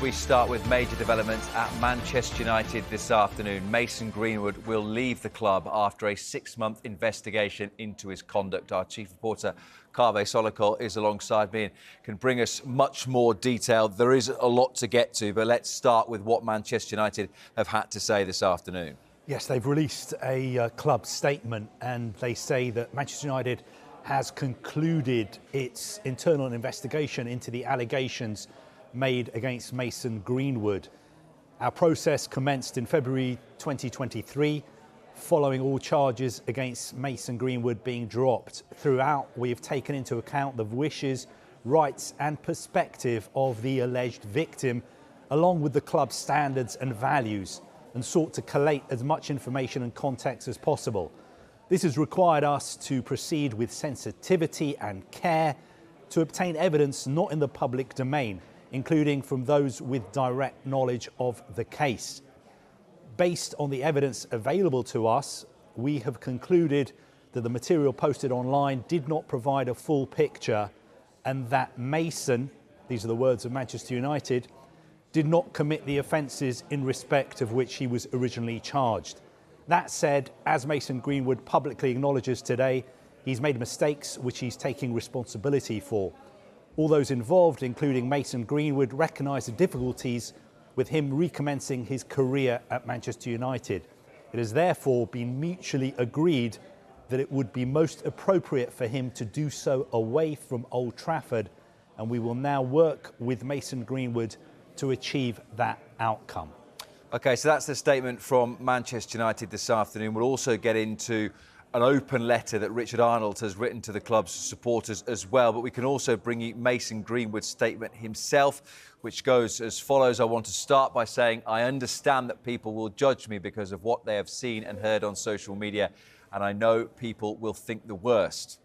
We start with major developments at Manchester United this afternoon. Mason Greenwood will leave the club after a 6-month investigation into his conduct. Our chief reporter, Kaveh Solokol, is alongside me and can bring us much more detail. There is a lot to get to, but let's start with what Manchester United have had to say this afternoon. Yes, they've released a club statement and they say that Manchester United has concluded its internal investigation into the allegations made against Mason Greenwood. Our process commenced in February 2023, following all charges against Mason Greenwood being dropped. Throughout, we have taken into account the wishes, rights and perspective of the alleged victim, along with the club's standards and values, and sought to collate as much information and context as possible. This has required us to proceed with sensitivity and care to obtain evidence not in the public domain, including from those with direct knowledge of the case. Based on the evidence available to us, we have concluded that the material posted online did not provide a full picture and that Mason, these are the words of Manchester United, did not commit the offences in respect of which he was originally charged. That said, as Mason Greenwood publicly acknowledges today, he's made mistakes which he's taking responsibility for. All those involved, including Mason Greenwood, recognise the difficulties with him recommencing his career at Manchester United. It has therefore been mutually agreed that it would be most appropriate for him to do so away from Old Trafford, and we will now work with Mason Greenwood to achieve that outcome. OK, so that's the statement from Manchester United this afternoon. We'll also get into an open letter that Richard Arnold has written to the club's supporters as well. But we can also bring you Mason Greenwood's statement himself, which goes as follows. I want to start by saying I understand that people will judge me because of what they have seen and heard on social media, and I know people will think the worst.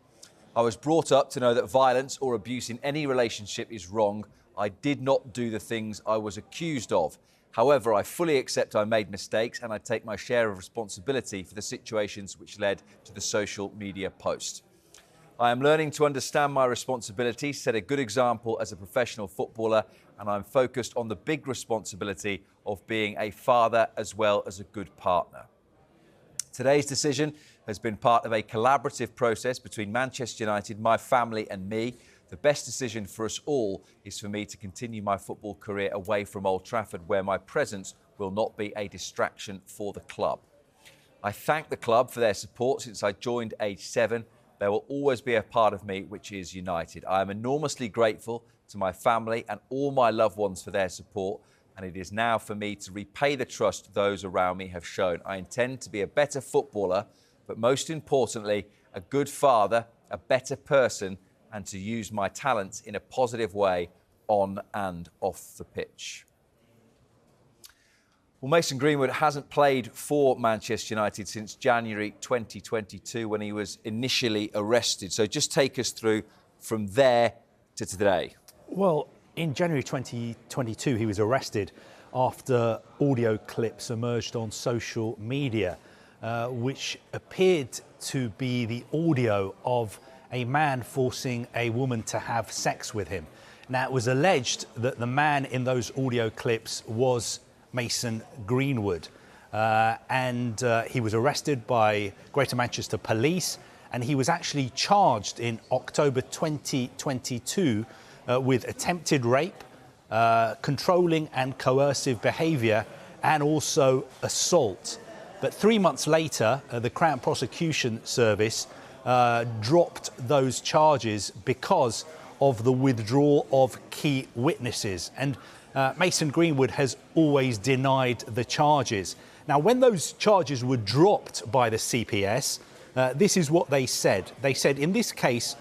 I was brought up to know that violence or abuse in any relationship is wrong. I did not do the things I was accused of. However, I fully accept I made mistakes and I take my share of responsibility for the situations which led to the social media post. I am learning to understand my responsibility, set a good example as a professional footballer, and I'm focused on the big responsibility of being a father as well as a good partner. Today's decision has been part of a collaborative process between Manchester United, my family and me. The best decision for us all is for me to continue my football career away from Old Trafford, where my presence will not be a distraction for the club. I thank the club for their support since I joined age 7. There will always be a part of me which is United. I am enormously grateful to my family and all my loved ones for their support, and it is now for me to repay the trust those around me have shown. I intend to be a better footballer, but most importantly, a good father, a better person, and to use my talents in a positive way on and off the pitch. Well, Mason Greenwood hasn't played for Manchester United since January 2022 when he was initially arrested. So just take us through from there to today. Well, in January 2022, he was arrested after audio clips emerged on social media, which appeared to be the audio of a man forcing a woman to have sex with him. Now, it was alleged that the man in those audio clips was Mason Greenwood, and he was arrested by Greater Manchester Police, and he was actually charged in October 2022 with attempted rape, controlling and coercive behaviour, and also assault. But 3 months later, the Crown Prosecution Service dropped those charges because of the withdrawal of key witnesses. And Mason Greenwood has always denied the charges. Now, when those charges were dropped by the CPS, this is what they said. They said, in this case,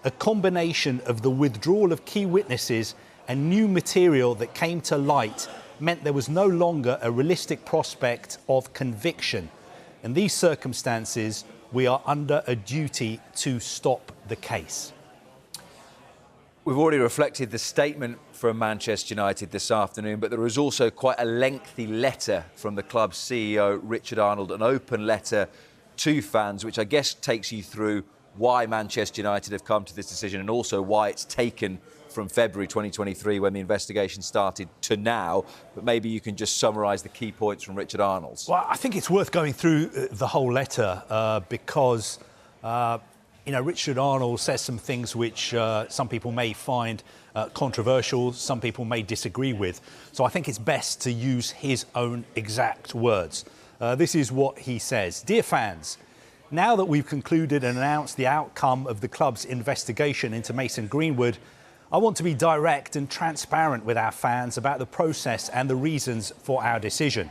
a combination of the withdrawal of key witnesses and new material that came to light meant there was no longer a realistic prospect of conviction. In these circumstances, we are under a duty to stop the case. We've already reflected the statement from Manchester United this afternoon, but there was also quite a lengthy letter from the club's CEO Richard Arnold, an open letter to fans, which I guess takes you through why Manchester United have come to this decision and also why it's taken from February 2023 when the investigation started to now, but maybe you can just summarise the key points from Richard Arnold's. Well, I think it's worth going through the whole letter because, Richard Arnold says some things which some people may find controversial, some people may disagree with. So I think it's best to use his own exact words. This is what he says. Dear fans, now that we've concluded and announced the outcome of the club's investigation into Mason Greenwood, I want to be direct and transparent with our fans about the process and the reasons for our decision.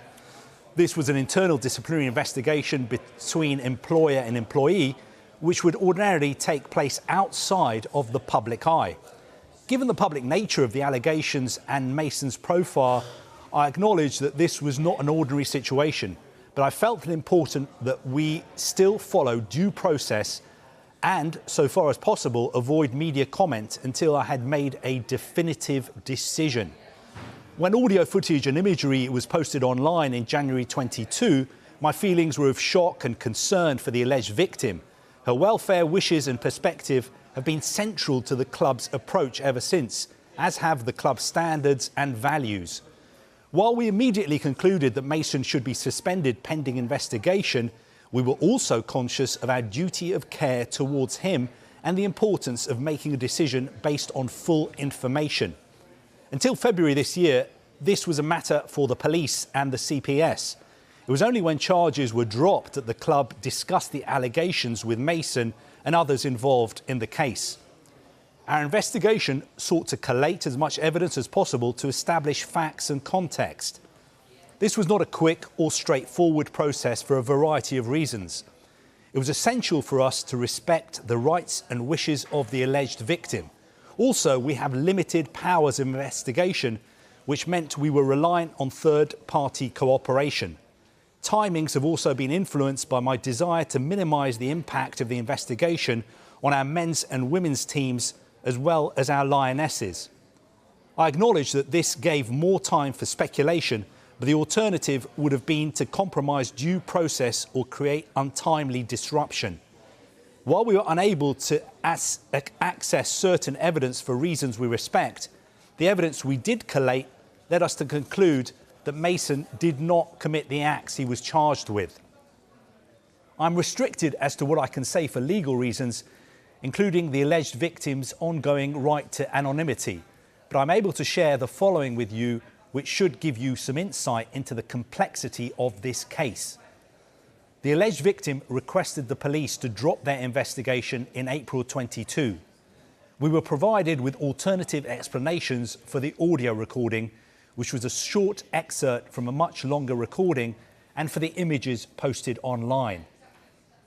This was an internal disciplinary investigation between employer and employee, which would ordinarily take place outside of the public eye. Given the public nature of the allegations and Mason's profile, I acknowledge that this was not an ordinary situation, but I felt it important that we still follow due process and, so far as possible, avoid media comment until I had made a definitive decision. When audio footage and imagery was posted online in January 22, my feelings were of shock and concern for the alleged victim. Her welfare, wishes and perspective have been central to the club's approach ever since, as have the club's standards and values. While we immediately concluded that Mason should be suspended pending investigation, we were also conscious of our duty of care towards him and the importance of making a decision based on full information. Until February this year, this was a matter for the police and the CPS. It was only when charges were dropped that the club discussed the allegations with Mason and others involved in the case. Our investigation sought to collate as much evidence as possible to establish facts and context. This was not a quick or straightforward process for a variety of reasons. It was essential for us to respect the rights and wishes of the alleged victim. Also, we have limited powers of investigation, which meant we were reliant on third-party cooperation. Timings have also been influenced by my desire to minimise the impact of the investigation on our men's and women's teams as well as our Lionesses. I acknowledge that this gave more time for speculation, but the alternative would have been to compromise due process or create untimely disruption. While we were unable to access certain evidence for reasons we respect, the evidence we did collate led us to conclude that Mason did not commit the acts he was charged with. I'm restricted as to what I can say for legal reasons, including the alleged victim's ongoing right to anonymity, but I'm able to share the following with you, which should give you some insight into the complexity of this case. The alleged victim requested the police to drop their investigation in April 22. We were provided with alternative explanations for the audio recording, which was a short excerpt from a much longer recording, and for the images posted online.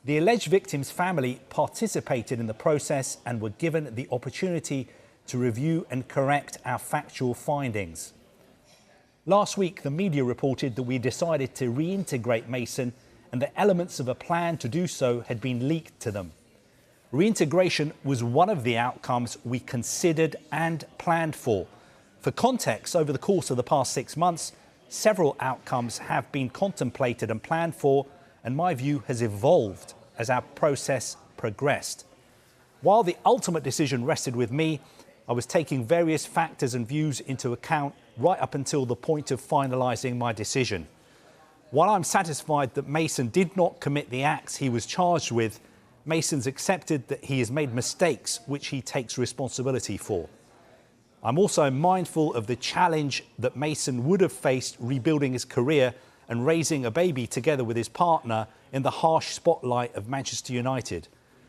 The alleged victim's family participated in the process and were given the opportunity to review and correct our factual findings. Last week, the media reported that we decided to reintegrate Mason and the elements of a plan to do so had been leaked to them. Reintegration was one of the outcomes we considered and planned for. For context, over the course of the past 6 months, several outcomes have been contemplated and planned for, and my view has evolved as our process progressed. While the ultimate decision rested with me, I was taking various factors and views into account right up until the point of finalising my decision. While I'm satisfied that Mason did not commit the acts he was charged with, Mason's accepted that he has made mistakes which he takes responsibility for. I'm also mindful of the challenge that Mason would have faced rebuilding his career and raising a baby together with his partner in the harsh spotlight of Manchester United.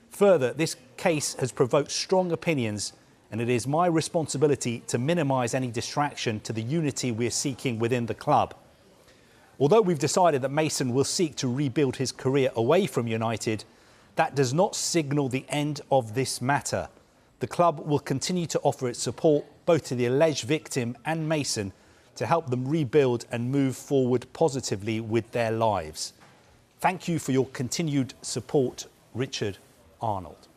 Further, this case has provoked strong opinions, and it is my responsibility to minimise any distraction to the unity we are seeking within the club. Although we've decided that Mason will seek to rebuild his career away from United, that does not signal the end of this matter. The club will continue to offer its support both to the alleged victim and Mason to help them rebuild and move forward positively with their lives. Thank you for your continued support, Richard Arnold.